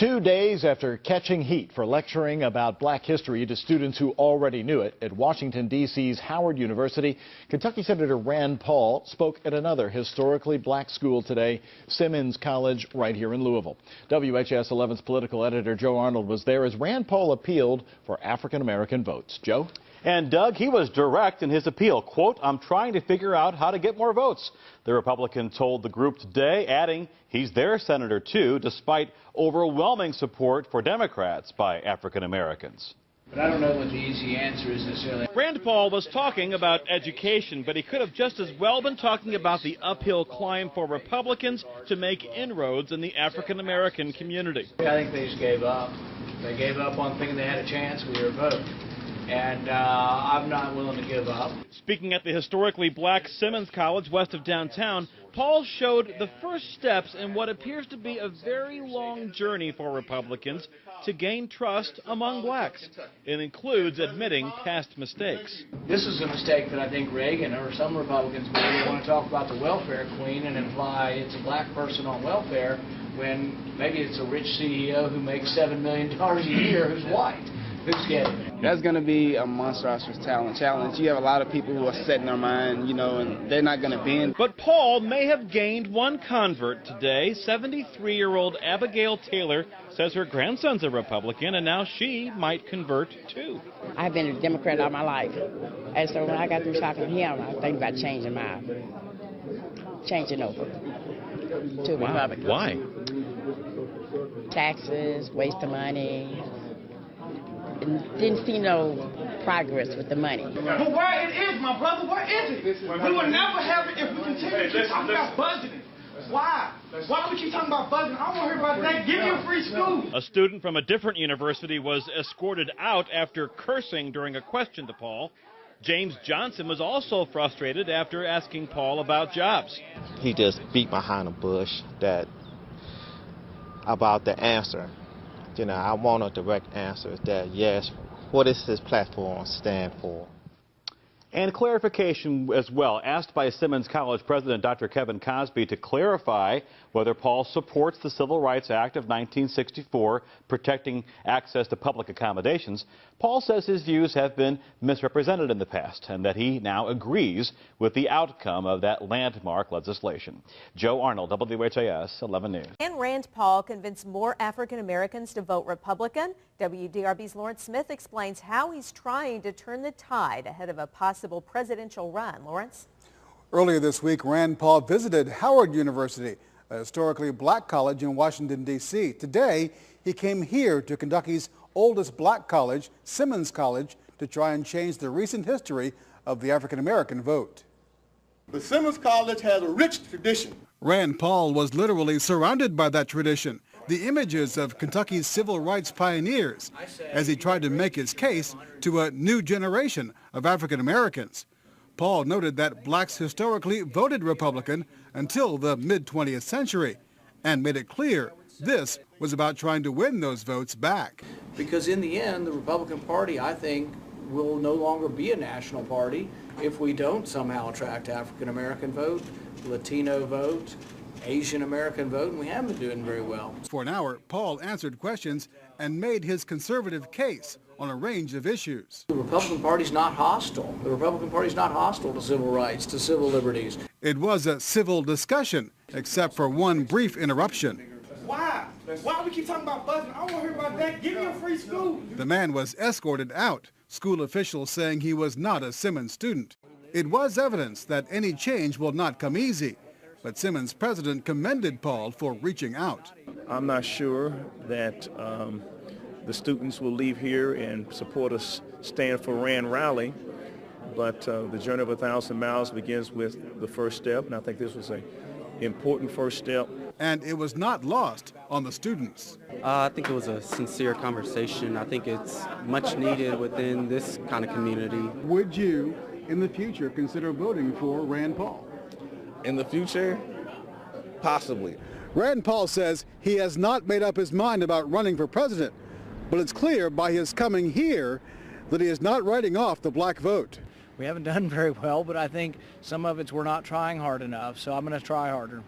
2 days after catching heat for lecturing about black history to students who already knew it at Washington, D.C.'s Howard University, Kentucky Senator Rand Paul spoke at another historically black school today, Simmons College, right here in Louisville. WHS 11's political editor Joe Arnold was there as Rand Paul appealed for African-American votes. Joe? And Doug, he was direct in his appeal. Quote, "I'm trying to figure out how to get more votes," the Republican told the group today, adding he's their senator too, despite overwhelming support for Democrats by African Americans. But I don't know what the easy answer is necessarily. Rand Paul was talking about education, but he could have just as well been talking about the uphill climb for Republicans to make inroads in the African American community. I think they just gave up. They gave up on thinking they had a chance with their vote. And I'm not willing to give up. Speaking at the historically black Simmons College west of downtown, Paul showed the first steps in what appears to be a very long journey for Republicans to gain trust among blacks. It includes admitting past mistakes. This is a mistake that I think Reagan or some Republicans maybe want to talk about the welfare queen and imply it's a black person on welfare when maybe it's a rich CEO who makes $7 million a year who's white. Who's getting it? That's going to be a monstrous challenge. You have a lot of people who are setting their mind, and they're not going to bend. But Paul may have gained one convert today. 73-year-old Abigail Taylor says her grandson's a Republican, and now she might convert too. I've been a Democrat all my life. And so when I got through talking to him, I think about changing over to Republican. Why? Taxes, waste of money. Didn't see no progress with the money. But where it is, my brother, where is it? We will never have it if we continue to talk about budgeting. Why? Why do we keep talking about budgeting? I don't want to hear about that. Give you a free school. A student from a different university was escorted out after cursing during a question to Paul. James Johnson was also frustrated after asking Paul about jobs. He just beat behind the bush about the answer. I want a direct answer that, yes, what does this platform stand for? And clarification as well, asked by Simmons College President Dr. Kevin Cosby to clarify whether Paul supports the Civil Rights Act of 1964 protecting access to public accommodations. Paul says his views have been misrepresented in the past and that he now agrees with the outcome of that landmark legislation. Joe Arnold, WHAS 11 News. And Rand Paul convinced more African Americans to vote Republican. WDRB's Lawrence Smith explains how he's trying to turn the tide ahead of a possible presidential run. Lawrence? Earlier this week, Rand Paul visited Howard University, a historically black college in Washington, D.C. Today, he came here to Kentucky's oldest black college, Simmons College, to try and change the recent history of the African-American vote. The Simmons College has a rich tradition. Rand Paul was literally surrounded by that tradition, the images of Kentucky's civil rights pioneers, as he tried to make his case to a new generation of African-Americans. Paul noted that blacks historically voted Republican until the mid-20th century and made it clear this was about trying to win those votes back. Because in the end, the Republican Party, I think, will no longer be a national party if we don't somehow attract African-American vote, Latino vote, Asian American vote, and we haven't been doing very well. For an hour, Paul answered questions and made his conservative case on a range of issues. The Republican Party's not hostile. The Republican Party's not hostile to civil rights, to civil liberties. It was a civil discussion, except for one brief interruption. Why? Why do we keep talking about budgeting? I don't want to hear about that. Give me a free school. The man was escorted out, school officials saying he was not a Simmons student. It was evidence that any change will not come easy, but Simmons president commended Paul for reaching out. I'm not sure that the students will leave here and support us Stand for Rand rally, but the journey of 1,000 miles begins with the first step, and I think this was an important first step. And it was not lost on the students. I think it was a sincere conversation. I think it's much needed within this kind of community. Would you, in the future, consider voting for Rand Paul? In the future, possibly. Rand Paul says he has not made up his mind about running for president, but it's clear by his coming here that he is not writing off the black vote. We haven't done very well, but I think some of it's we're not trying hard enough, so I'm going to try harder.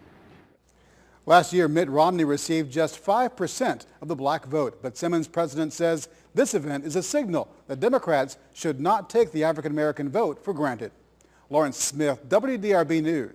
Last year, Mitt Romney received just 5% of the black vote, but Simmons president says this event is a signal that Democrats should not take the African American vote for granted. Lawrence Smith, WDRB News.